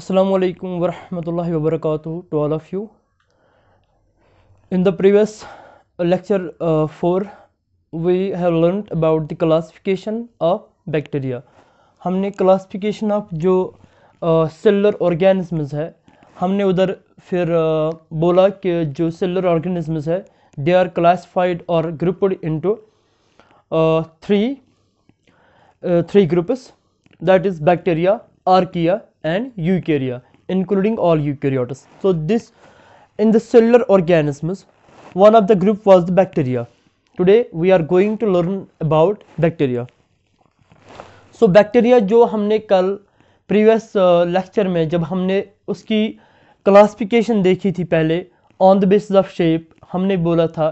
Assalamu alaikum warahmatullahi wabarakatuh to all of you. In the previous lecture 4 we have learned about the classification of bacteria. हमने classification of जो cellular organisms है हमने उधर फिर बोला कि जो cellular organisms है they are classified or grouped into three groups, that is bacteria, archaea and eukarya, including all eukaryotes. So this in the cellular organisms one of the group was the bacteria. Today we are going to learn about bacteria. So bacteria जो हमने कल previous lecture में जब हमने उसकी classification देखी थी पहले on the basis of shape, हमने बोला था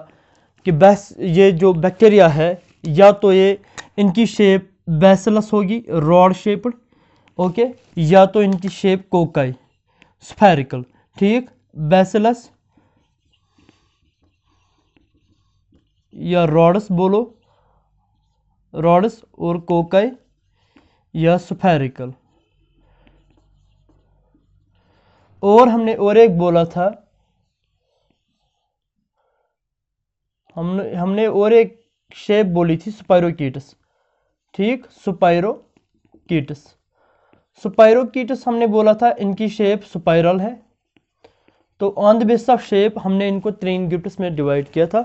कि बस ये जो बैक्टीरिया है या तो ये इनकी शेप बैसिलस होगी रॉड शेप्ड, ओके, या तो इनकी शेप कोकाई स्फेरिकल, ठीक, बैसिलस या रॉडस बोलो, रॉडस और कोकाई या स्फेरिकल। और हमने और एक बोला था, हमने और एक शेप बोली थी स्पाइरोकीटस, ठीक, स्पाइरोकीटस। स्पाइरोकीटस हमने बोला था इनकी शेप स्पाइरल है। तो on the basis of shape हमने इनको 3 ग्रुप्स में डिवाइड किया था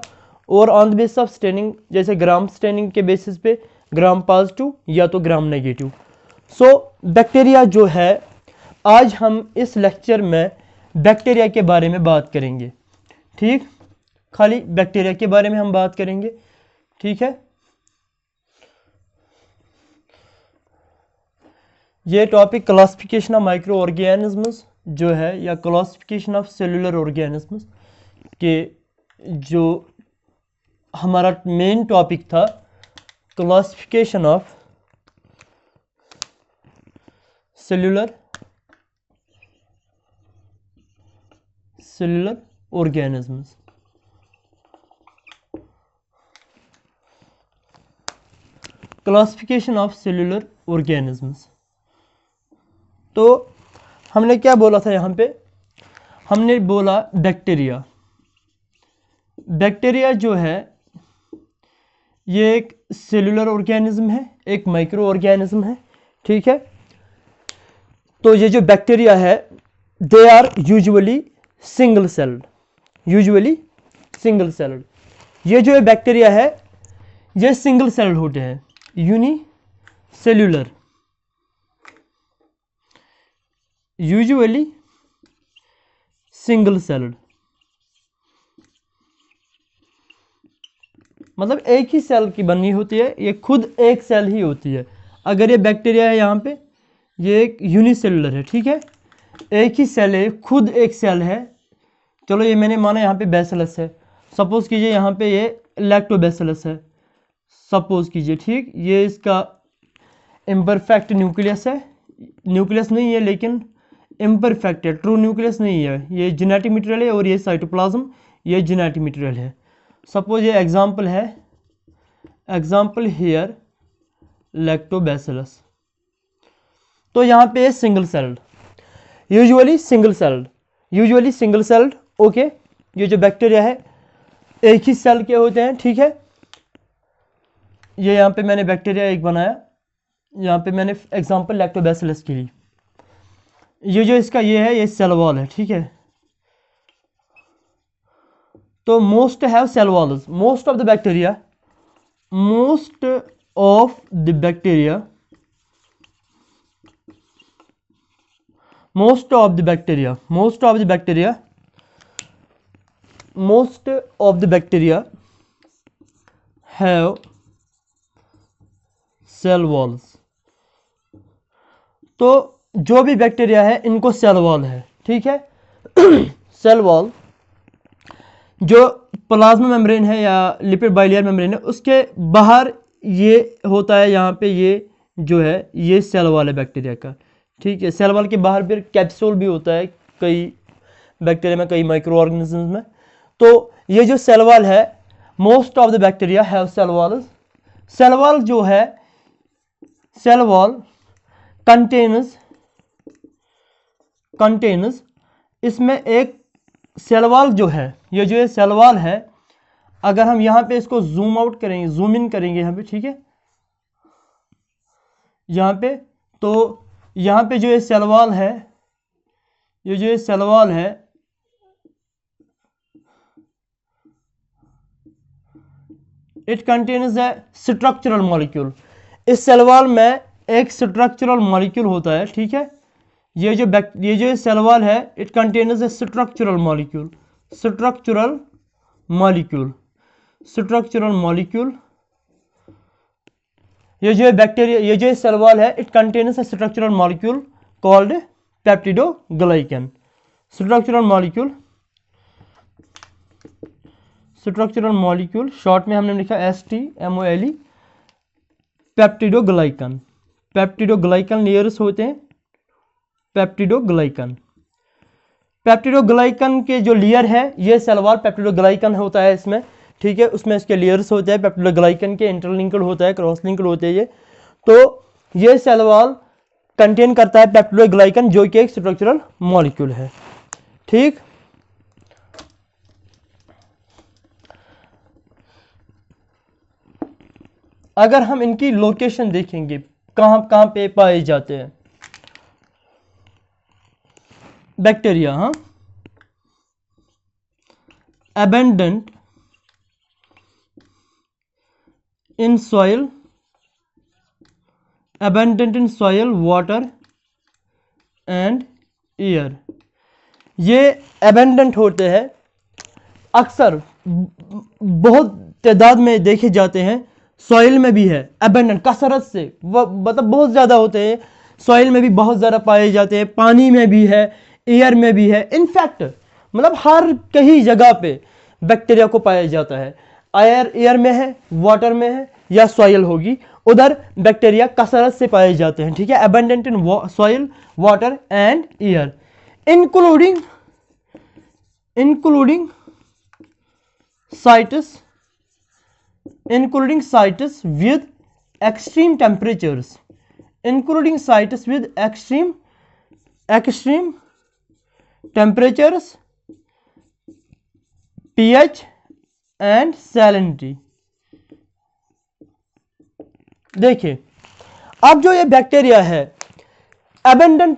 और on the basis of staining जैसे ग्राम स्टेनिंग के बेसिस पे ग्राम पॉजिटिव या तो ग्राम नेगेटिव। सो बैक्टीरिया जो है आज हम इस लेक्चर में बैक्टीरिया के बारे में बात करेंगे, ठीक, खाली बैक्टीरिया के बारे में हम बात करेंगे, ठीक है। ये topic classification of micro organisms जो है या क्लासिफिकेशन ऑफ सेलुलर ऑर्गेनिजम्स के जो हमारा मेन टॉपिक था, classification of cellular organisms. Classification of cellular organisms. तो हमने क्या बोला था यहाँ पे, हमने बोला बैक्टीरिया। बैक्टीरिया जो है ये एक सेलुलर ऑर्गेनिज्म है, एक माइक्रो ऑर्गेनिज्म है, ठीक है। तो ये जो बैक्टीरिया है they are usually single celled, usually single celled. ये जो बैक्टीरिया है ये सिंगल सेल्ड होते हैं, यूनिसेल्यूलर, यूजुअली सिंगल सेल्ड, मतलब एक ही सेल की बनी होती है, ये खुद एक सेल ही होती है। अगर ये बैक्टीरिया है यहाँ पे ये एक यूनिसेल्युलर है, ठीक है, एक ही सेल है, खुद एक सेल है। चलो ये मैंने माना यहाँ पे बैसिलस है, सपोज कीजिए यहाँ पे ये लैक्टोबैसिलस है, सपोज कीजिए, ठीक, ये इसका इम्परफेक्ट न्यूक्लियस है, न्यूक्लियस नहीं है लेकिन इम्परफेक्ट है, ट्रू न्यूक्लियस नहीं है, ये जेनेटिक मटेरियल है और ये साइटोप्लाज्म ये जेनेटिक मटेरियल है। सपोज ये एग्जांपल है, एग्जांपल हियर लैक्टोबैसिलस। तो यहाँ पे single celled, usually single celled, usually single sailed, okay. ये जो बैक्टीरिया है एक ही सेल के होते हैं, ठीक है। ये यहाँ पे मैंने बैक्टीरिया एक बनाया, यहाँ पे मैंने एग्जांपल लैक्टोबैसिलस के लिए, ये जो इसका ये है ये सेल वॉल है, ठीक है। तो most have cell walls, most of the bacteria, most of the bacteria, most of the bacteria, most of the bacteria, most of the bacteria have cell walls. तो जो भी बैक्टीरिया है इनको सेल वॉल है, ठीक है। सेल वॉल जो plasma membrane है या लिपिड बाइलेयर मेम्ब्रेन है उसके बाहर ये होता है, यहाँ पे ये जो है ये सेल वॉल है बैक्टीरिया का, ठीक है। सेल वॉल के बाहर फिर कैप्सूल भी होता है कई बैक्टीरिया में, कई माइक्रो ऑर्गेनिज्म में। तो ये जो सेल वॉल है most of the bacteria have cell walls. Cell wall जो है, सेल वॉल contains कंटेन्स, इसमें एक सेल वॉल जो है, ये जो ये सेल वॉल है, अगर हम यहाँ पे इसको जूम आउट करेंगे, जूम इन करेंगे यहाँ पे, ठीक है, यहाँ पे, तो यहाँ पे जो ये सेल वॉल है, ये जो ये सेल वॉल है, it contains A structural molecule. इस सेल वॉल में एक स्ट्रक्चरल मॉलिक्यूल होता है, ठीक है। ये जो सेल वॉल है, it contains A structural molecule, structural molecule, structural molecule. ये जो बैक्टीरिया, ये जो सेल वॉल है, it contains A structural molecule called peptidoglycan. Structural molecule, structural molecule, short में हमने लिखा STMOLE, पेप्टिडोग्लाइकन। पेप्टिडोग्लाइकन लेयर्स होते हैं, पेप्टिडोग्लाइकन। पेप्टिडोग्लाइकन के जो लेयर है, ये सेल वॉल पेप्टिडोग्लाइकन होता है इसमें, ठीक है। उसमें इसके लेयर्स होते हैं, पेप्टिडोग्लाइकन के इंटरलिंक्ड होता है, क्रॉस लिंक्ड होते हैं ये। तो ये सेल वॉल कंटेन करता है पेप्टिडोग्लाइकन, जो कि एक स्ट्रक्चरल मॉलिक्यूल है, ठीक। अगर हम इनकी लोकेशन देखेंगे, कहां कहां पे पाए जाते हैं बैक्टीरिया, हाँ, abundant in soil, abundant in soil, water and air। ये abundant होते हैं, अक्सर बहुत तादाद में देखे जाते हैं, सॉइल में भी है, abundant कसरत से, मतलब बहुत ज़्यादा होते हैं, सॉइल में भी बहुत ज़्यादा पाए जाते हैं, पानी में भी है, एयर में भी है, इनफैक्ट मतलब हर कहीं जगह पे बैक्टीरिया को पाया जाता है। एयर में है, वाटर में है, या सॉइल होगी, उधर बैक्टीरिया कसरत से पाए जाते हैं, ठीक है। Abundant in soil, water and air, including sites with extreme temperatures, including sites with extreme temperatures, pH and salinity। देखिए, अब जो ये बैक्टीरिया है एबंडेंट,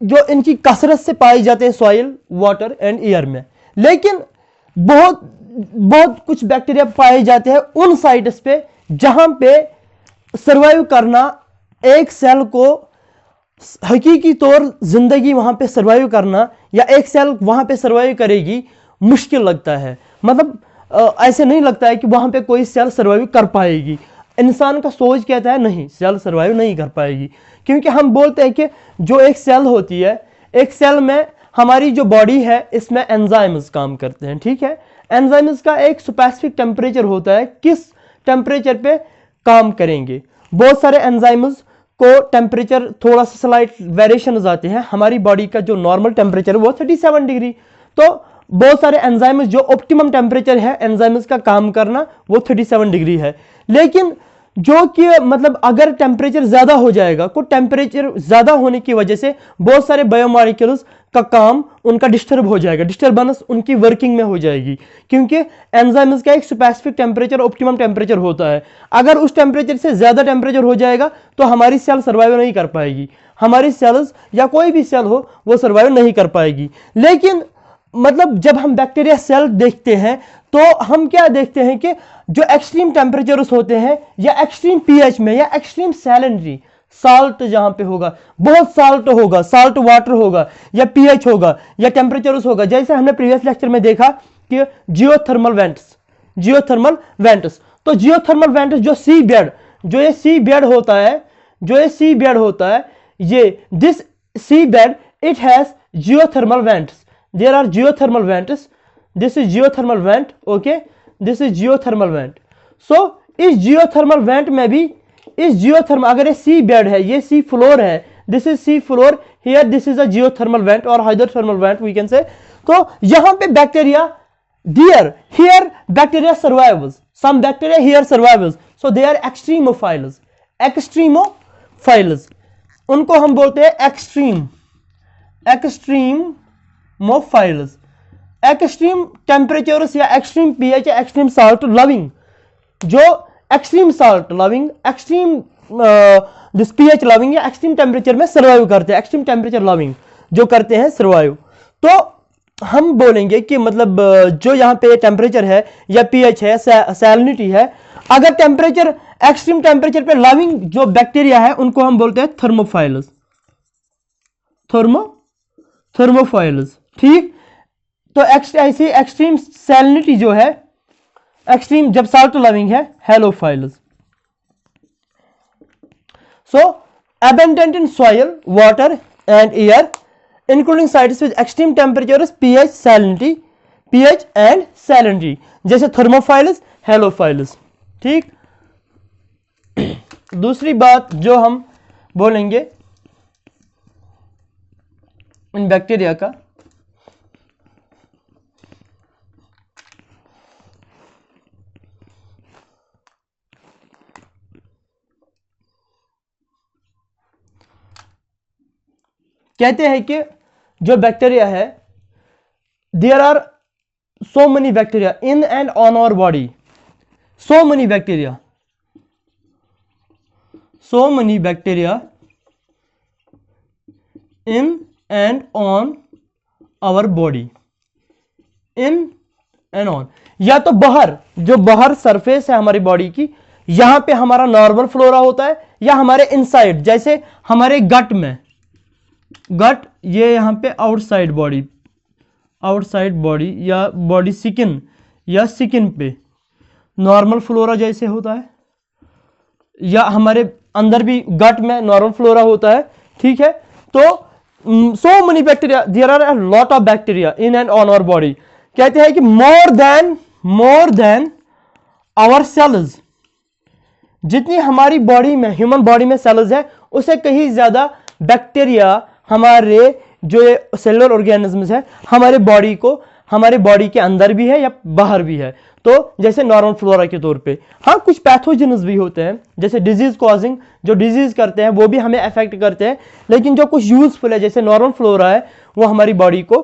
जो इनकी कसरत से पाए जाते हैं सॉइल, वाटर एंड एयर में, लेकिन बहुत कुछ बैक्टीरिया पाए जाते हैं उन साइट्स पे जहां पे सर्वाइव करना, एक सेल को हकीकी तौर जिंदगी वहां पे सर्वाइव करना, या एक सेल वहां पे सर्वाइव करेगी, मुश्किल लगता है। मतलब ऐसे नहीं लगता है कि वहां पे कोई सेल सर्वाइव कर पाएगी। इंसान का सोच कहता है नहीं, सेल सर्वाइव नहीं कर पाएगी, क्योंकि हम बोलते हैं कि जो एक सेल होती है, एक सेल में हमारी जो बॉडी है, इसमें एंजाइम्स काम करते हैं, ठीक है। एंजाइम्स का एक स्पेसिफिक टेम्परेचर होता है, किस टेम्परेचर पे काम करेंगे। बहुत सारे एंजाइम्स को टेम्परेचर थोड़ा सा स्लाइट वेरिएशन आते हैं। हमारी बॉडी का जो नॉर्मल टेम्परेचर है वो 37 डिग्री, तो बहुत सारे एंजाइम्स जो ऑप्टिमम टेम्परेचर है एंजाइम्स का काम करना, वो 37 डिग्री है। लेकिन जो कि मतलब अगर टेम्परेचर ज्यादा हो जाएगा, को टेम्परेचर ज्यादा होने की वजह से बहुत सारे बायोमॉलिक्यूल्स का काम उनका डिस्टर्ब हो जाएगा, डिस्टर्बेंस उनकी वर्किंग में हो जाएगी, क्योंकि एंजाइम्स का एक स्पेसिफिक टेम्परेचर, ऑप्टिमम टेम्परेचर होता है। अगर उस टेम्परेचर से ज्यादा टेम्परेचर हो जाएगा तो हमारी सेल सर्वाइव नहीं कर पाएगी, हमारी सेल्स या कोई भी सेल हो वो सर्वाइव नहीं कर पाएगी। लेकिन मतलब जब हम बैक्टीरिया सेल देखते हैं तो हम क्या देखते हैं कि जो एक्सट्रीम टेम्परेचर्स होते हैं, या एक्सट्रीम पीएच में, या एक्सट्रीम सैलिनिटी, साल्ट जहां पे होगा, बहुत साल्ट होगा, साल्ट वाटर होगा, या पीएच होगा, या टेम्परेचर्स होगा, जैसे हमने प्रीवियस लेक्चर में देखा कि जियोथर्मल वेंट्स। तो जियोथर्मल वेंट्स जो सी बेड, जो ये सी बेड होता है, ये this sea bed it has geothermal vents, there are geothermal vents, this is geothermal vent, okay, this is geothermal vent। so इस geothermal vent में भी, इस geothermal, अगर ये sea bed है, ये sea floor है, this is sea floor, here this is a geothermal vent or hydrothermal vent we can say। तो यहां पे bacteria, here bacteria survives, some bacteria here survives, so they are extremophiles, उनको हम बोलते हैं एक्सट्रीमोफाइल्स, एक्सट्रीम टेम्परेचर्स या extreme pH या extreme salt loving, जो extreme salt loving, extreme this pH loving या एक्सट्रीम टेम्परेचर में सर्वाइव करते हैं, एक्सट्रीम टेम्परेचर लविंग जो करते हैं सर्वाइव। तो हम बोलेंगे कि मतलब जो यहाँ पे टेम्परेचर है या पीएच है, सैलिनिटी है, अगर टेम्परेचर एक्सट्रीम टेम्परेचर पे लविंग जो बैक्टीरिया है उनको हम बोलते हैं थर्मोफाइल्स, थर्मोफाइल्स, ठीक। तो ऐसी एक्सट्रीम सैलिनिटी जो है, एक्सट्रीम जब साल्ट लविंग है, halophiles. So abundant in soil, water and air, including sites with extreme temperatures, pH, salinity, pH and salinity, जैसे थर्मोफाइल्स, हेलोफाइल्स, ठीक। दूसरी बात जो हम बोलेंगे इन बैक्टीरिया का, कहते हैं कि जो बैक्टीरिया है, there are so many bacteria in and on our body, so many bacteria in and on our body, in and on, या तो बाहर, जो बाहर सरफेस है हमारी बॉडी की, यहां पे हमारा नॉर्मल फ्लोरा होता है, या हमारे इनसाइड, जैसे हमारे गट में, गट ये यहां पे आउटसाइड बॉडी या बॉडी स्किन या स्किन पे नॉर्मल फ्लोरा जैसे होता है, या हमारे अंदर भी गट में नॉर्मल फ्लोरा होता है, ठीक है। तो so many bacteria, there are a lot of bacteria in and on our body. कहते हैं कि मोर देन आवर सेल्स, जितनी हमारी बॉडी में, ह्यूमन बॉडी में सेल्स है, उससे कहीं ज्यादा बैक्टीरिया हमारे जो सेलुलर ऑर्गेनिजम्स है हमारे बॉडी के अंदर भी है या बाहर भी है। तो जैसे नॉर्मल फ्लोरा के तौर पे, हाँ कुछ पैथोजेनस भी होते हैं, जैसे डिजीज कॉजिंग, जो डिजीज करते हैं वो भी हमें अफेक्ट करते हैं, लेकिन जो कुछ यूजफुल है जैसे नॉर्मल फ्लोरा है, वो हमारी बॉडी को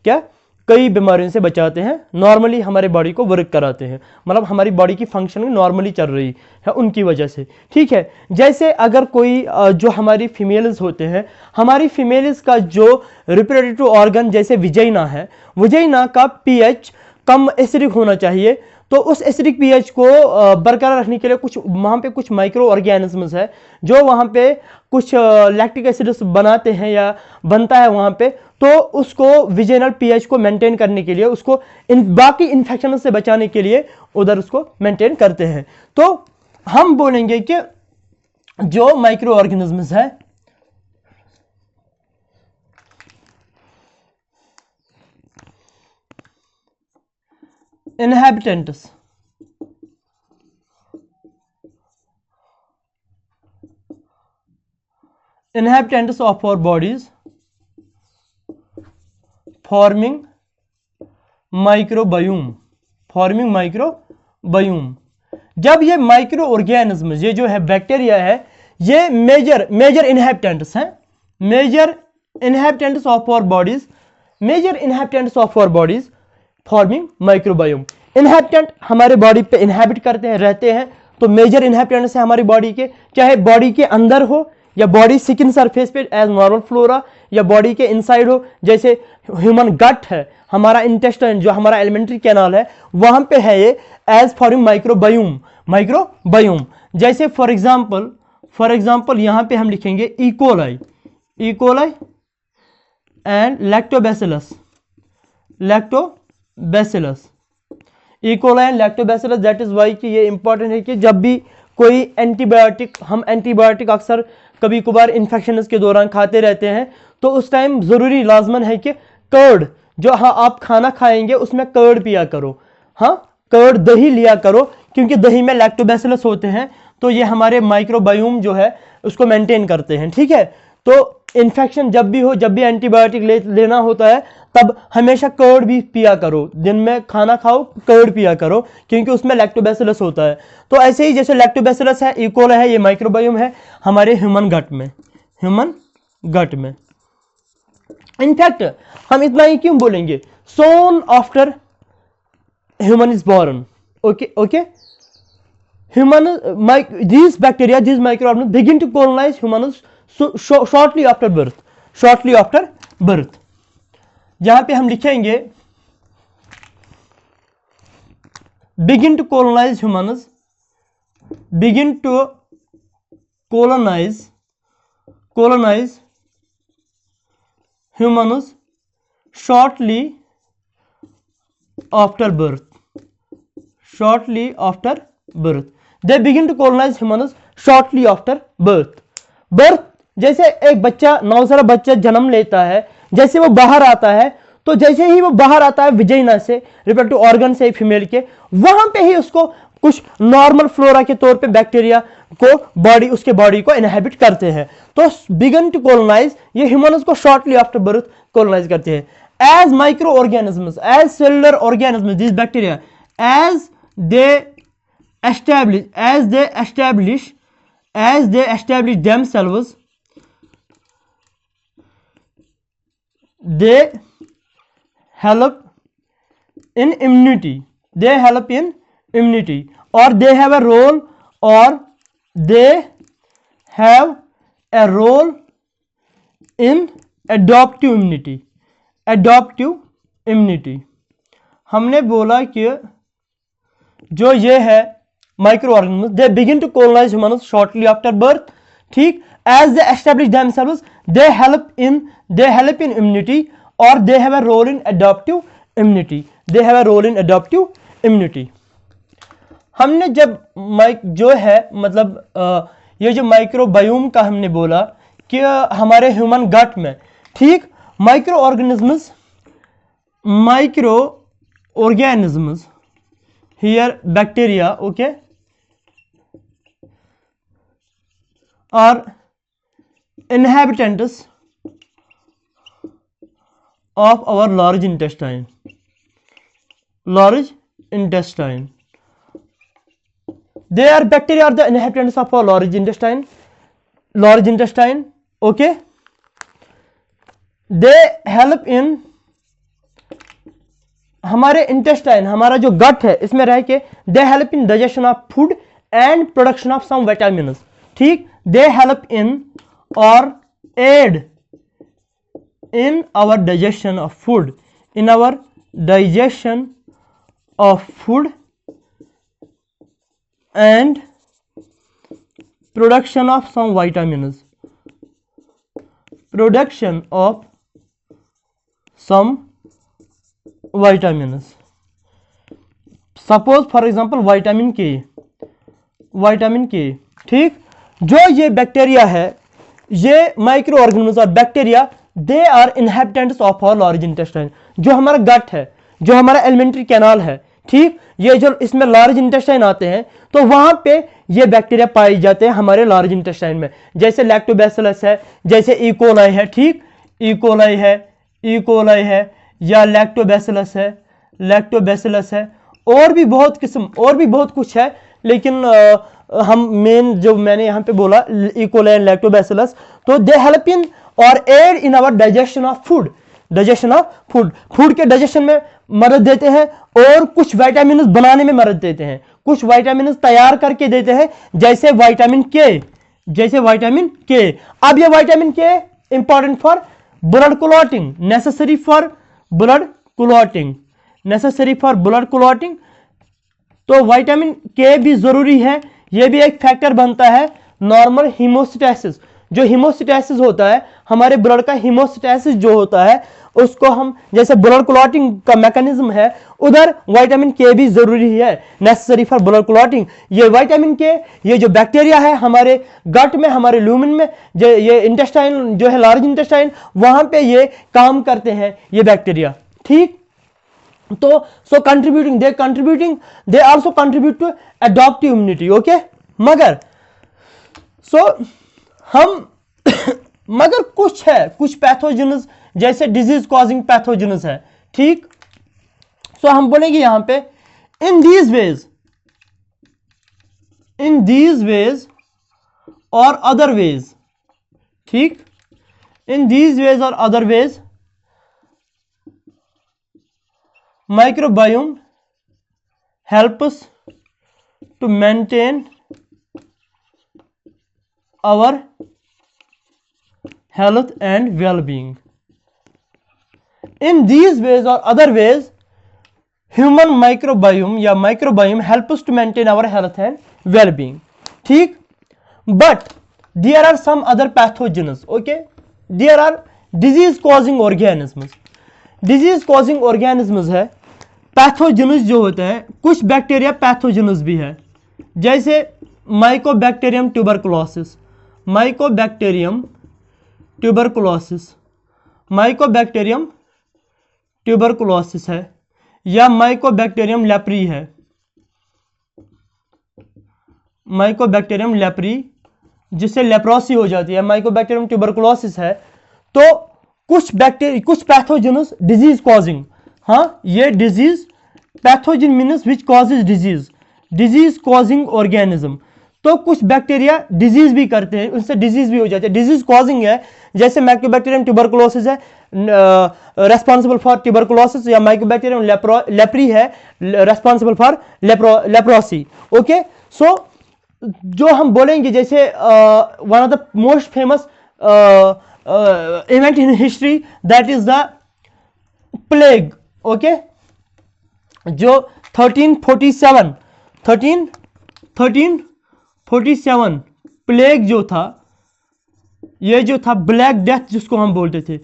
क्या कई बीमारियों से बचाते हैं, नॉर्मली हमारे बॉडी को वर्क कराते हैं, मतलब हमारी बॉडी की फंक्शनिंग नॉर्मली चल रही है उनकी वजह से, ठीक है। जैसे अगर कोई जो हमारी फीमेल्स होते हैं, हमारी फीमेल्स का जो रिप्रोडक्टिव ऑर्गन जैसे विजाइना है, विजाइना का पीएच कम एसिडिक होना चाहिए, तो उस एसिडिक पीएच को बरकरार रखने के लिए कुछ वहाँ पे कुछ माइक्रो ऑर्गेनिजम्स है जो वहाँ पे कुछ लैक्टिक एसिड बनाते हैं या बनता है वहाँ पे, तो उसको विजेनल पीएच को मेंटेन करने के लिए, उसको बाकी इन्फेक्शन से बचाने के लिए उधर उसको मेंटेन करते हैं। तो हम बोलेंगे कि जो माइक्रो ऑर्गेनिजम्स है, inhabitants of our bodies forming microbiome, जब ये माइक्रो ऑर्गेनिज्म, ये जो है बैक्टीरिया है, ये मेजर इनहेबिटेंट्स हैं, major inhabitants of our bodies forming microbiome. Inhabitant हमारे बॉडी पे इनहेबिट करते हैं, रहते हैं, तो मेजर इनहेबिटेंट्स है हमारी बॉडी के, चाहे बॉडी के अंदर हो या बॉडी स्किन सरफेस पे एज नॉर्मल फ्लोरा, या बॉडी के इनसाइड हो, जैसे ह्यूमन गट है, हमारा इंटेस्टाइन जो हमारा एलिमेंट्री कैनाल है, वहां पे है ये एज फॉर्मिंग माइक्रोबायोम। जैसे फॉर एग्जांपल यहां पे हम लिखेंगे E coli and lactobacillus, E coli and lactobacillus. That is why कि ये इंपॉर्टेंट है कि जब भी कोई एंटीबायोटिक, हम एंटीबायोटिक अक्सर कभी कभार इन्फेक्शन के दौरान खाते रहते हैं, तो उस टाइम जरूरी लाजमन है कि कर्ड, जो हाँ आप खाना खाएंगे उसमें कर्ड पिया करो, हाँ कर्ड, दही लिया करो, क्योंकि दही में लैक्टोबैसिलस होते हैं, तो ये हमारे माइक्रोबायोम जो है उसको मेंटेन करते हैं, ठीक है। तो इन्फेक्शन जब भी हो, जब भी एंटीबायोटिक लेना होता है, तब हमेशा कर्ड भी पिया करो, दिन में खाना खाओ कर्ड पिया करो, क्योंकि उसमें लैक्टोबैसिलस होता है। तो ऐसे ही जैसे लैक्टोबैसिलस है, इकोलाई है, ये माइक्रोबायोम है हमारे ह्यूमन गट में। इनफैक्ट हम इतना ही क्यों बोलेंगे, soon after human is born, okay human these bacteria, these microorganisms begin to colonize humans shortly after birth. जहां पे हम लिखेंगे begin to colonize humans, begin to colonize humans shortly after birth, they begin to colonize humans shortly after birth. जैसे एक बच्चा, नवजात बच्चा जन्म लेता है, जैसे वो बाहर आता है, तो जैसे ही वो बाहर आता है विजाइना से, रिप्रोडक्टिव ऑर्गन से फीमेल के, वहां पे ही उसको कुछ नॉर्मल फ्लोरा के तौर पे बैक्टीरिया को उसके बॉडी को इनहेबिट करते हैं। तो बिगन टू कोलोनाइज, ये ह्यूमन्स को शॉर्टली आफ्टर बर्थ कोलोनाइज करते हैं। As micro organisms, as cellular organisms, this bacteria as they establish themselves, they help in immunity, or they have a role in adaptive immunity. हमने बोला कि जो ये है microorganism, they begin to colonise humans shortly after birth, ठीक, as they establish themselves, they help in immunity, और they have a role in adaptive immunity. हमने जब जो है मतलब ये जो माइक्रोबायोम का हमने बोला कि हमारे ह्यूमन गट में, ठीक, micro organisms here bacteria, okay, are inhabitants of our large intestine. They are bacteria are the inhabitants of our large intestine, okay. They help in हमारे इंटेस्टाइन, हमारा जो गट है इसमें रह के, they help in digestion of food and production of some vitamins, ठीक, they help in और aid in our digestion of food, and production of some vitamins, suppose for example vitamin K, ठीक। जो ये bacteria है, ये micro organism और bacteria, they are inhabitants of our large intestine. जो हमारा गट है, जो हमारा एलिमेंट्री कैनाल है, ठीक, ये जो इसमें लार्ज इंटेस्टाइन आते हैं, तो वहां पे ये बैक्टीरिया पाए जाते हैं हमारे लार्ज इंटेस्टाइन में, जैसे लैक्टोबैसिलस है, जैसे इकोलाई है, ठीक, इकोलाई है या लैक्टोबैसिलस है, और भी बहुत किस्म, और भी बहुत कुछ है, लेकिन हम मेन जो मैंने यहाँ पे बोला इकोलाई एंड लैक्टोबैसिलस, तो दे हेल्प इन और aid in our digestion of food, food के डाइजेशन में मदद देते हैं, और कुछ विटामिन बनाने में मदद देते हैं, कुछ विटामिन तैयार करके देते हैं, जैसे विटामिन के। अब ये विटामिन के important for blood clotting, necessary for blood clotting, तो विटामिन के भी जरूरी है। यह भी एक फैक्टर बनता है नॉर्मल हीमोस्टेसिस। जो हीमोस्टेसिस होता है, हमारे ब्लड का हीमोस्टेसिस जो होता है, उसको हम जैसे ब्लड क्लॉटिंग का मैकेनिज्म है, उधर विटामिन के भी जरूरी है, नेसेसरी फॉर ब्लड क्लॉटिंग। ये विटामिन के, ये जो बैक्टीरिया है हमारे गट में, हमारे लूमेन में, ये इंटेस्टाइन जो है लार्ज इंटेस्टाइन, वहां पे ये काम करते हैं ये बैक्टीरिया, ठीक। तो they also contribute to adaptive immunity, okay. मगर कुछ पैथोजेन्स जैसे डिजीज कॉजिंग पैथोजेन्स है, ठीक। सो हम बोलेंगे यहां पे इन दीज वेज और अदर वेज, ठीक, इन दीज वेज और other ways microbiome helps to maintain our health and well-being. In these ways or other ways, human microbiome या microbiome helps to maintain our health and well-being. ठीक? But there are some other pathogens. Okay? There are disease-causing organisms. Disease-causing organisms है पैथोजेनस जो होता है, कुछ bacteria पैथोजेनस भी है, जैसे माइकोबैक्टीरियम ट्यूबरकुलोसिस, माइकोबैक्टीरियम ट्यूबरकुलोसिस है, या माइकोबैक्टीरियम लेप्री है, माइकोबैक्टीरियम लेप्री जिससे लेप्रोसी हो जाती है, माइकोबैक्टीरियम ट्यूबरकुलोसिस है। तो कुछ बैक्टीरिया, कुछ पैथोजेनस डिजीज कॉजिंग, हाँ ये disease pathogen means which causes disease causing organism. तो कुछ बैक्टीरिया डिजीज भी करते हैं, उनसे डिजीज भी हो जाती है, डिजीज कॉजिंग है, जैसे माइकोबैक्टीरियम ट्यूबरकुलोसिस है रेस्पॉन्सिबल फॉर ट्यूबरकुलोसिस, या माइकोबैक्टीरियम लेप्री है रेस्पॉन्सिबल फॉर लेप्रोसी। ओके, सो जो हम बोलेंगे जैसे one of the most famous event in history that is the plague. Okay, जो 1347 प्लेग जो था, ये जो था ब्लैक डेथ जिसको हम बोलते थे,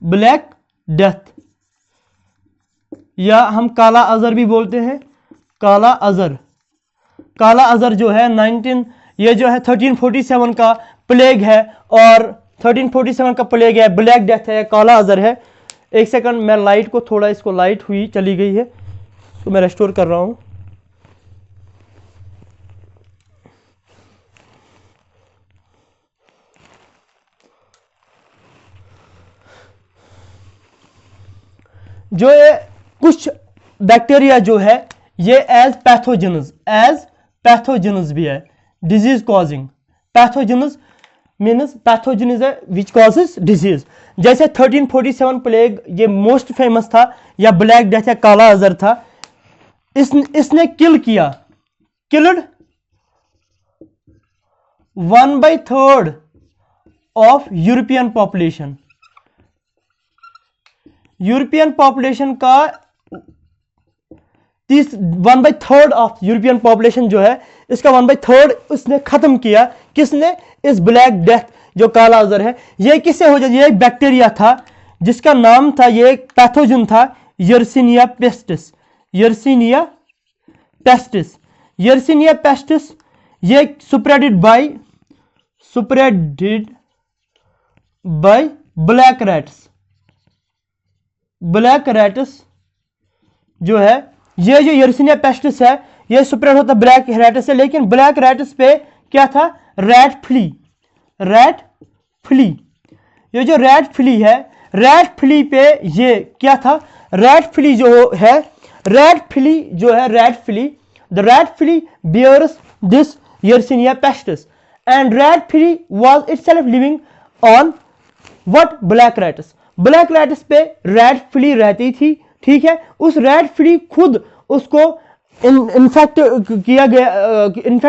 ब्लैक डेथ, या हम काला अजर भी बोलते हैं, काला अजर जो है 1347 का प्लेग है, और 1347 का प्लेग है, ब्लैक डेथ है, काला अजर है। एक सेकंड, मैं लाइट को थोड़ा, इसको लाइट हुई चली गई है तो मैं रेस्टोर कर रहा हूं। जो ये कुछ बैक्टीरिया जो है ये एज पैथोजेनस भी है, disease causing. पैथोजेनस means pathogen is which causes disease. जैसे 1347 प्लेग ये मोस्ट फेमस था, या ब्लैक डेथ या काला अजर था, इसने killed 1/3 of European population. European population का 1/3 ऑफ यूरोपियन पॉपुलेशन जो है, इसका 1/3 उसने खत्म किया। किसने? इस ब्लैक डेथ जो काला अजर है। ये किससे हो जाती है? ये एक बैक्टीरिया था जिसका नाम था, ये एक पैथोजन था, यर्सीनिया पेस्टिस। ये स्प्रेडेड बाय ब्लैक रैट्स जो है, ये जो यर्सीनिया पेस्टिस है ये स्प्रेड होता ब्लैक रैट्स से। लेकिन ब्लैक रैट्स पे क्या था? Rat flea. ये जो रैट फ्ली है, रैट फ्ली पे ये क्या था? रैट फ्ली जो है, rat flea bears this Yersinia pestis, and rat flea was itself living on what? Black rats पे रैट फ्ली रहती थी। ठीक है, उस रैट फ्ली खुद उसको इन्फेक्ट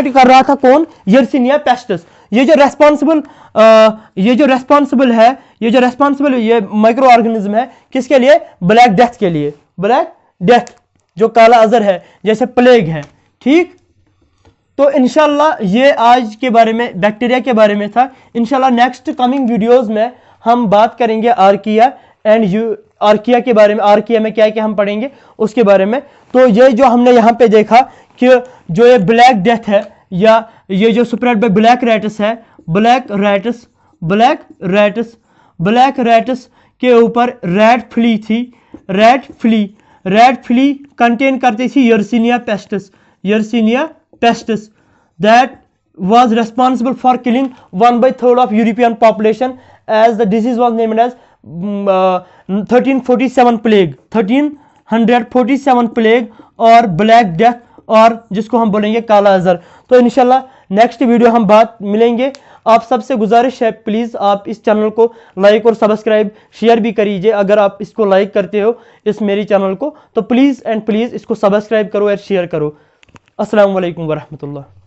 कर रहा था। कौन? Yersinia pestis. ये जो रेस्पॉन्सिबल है, ये माइक्रो ऑर्गेनिज्म है किसके लिए? ब्लैक डेथ के लिए। ब्लैक डेथ जो काला अजर है, जैसे प्लेग है। ठीक, तो इंशाल्लाह ये आज के बारे में, बैक्टीरिया के बारे में था। इंशाल्लाह नेक्स्ट कमिंग वीडियोस में हम बात करेंगे आर्किया के बारे में। आर्किया में क्या क्या हम पढ़ेंगे उसके बारे में। तो ये जो हमने यहाँ पे देखा कि जो ये ब्लैक डेथ है, या ये जो स्प्रेड बाय ब्लैक रैट्स है, ब्लैक रैट्स के ऊपर रैट फ्ली थी। रैट फ्ली कंटेन करती थी Yersinia pestis that was responsible for killing 1/3 of European population, as the disease was named as 1347 plague और ब्लैक डेथ, और जिसको हम बोलेंगे काला अजर। तो इंशाल्लाह नेक्स्ट वीडियो हम मिलेंगे। आप सबसे गुजारिश है, प्लीज़ आप इस चैनल को लाइक और सब्सक्राइब शेयर भी करिए। अगर आप इसको लाइक करते हो इस मेरी चैनल को, तो प्लीज़ एंड प्लीज़ इसको सब्सक्राइब करो और शेयर करो। अस्सलाम वालेकुम वरहमतुल्लाह।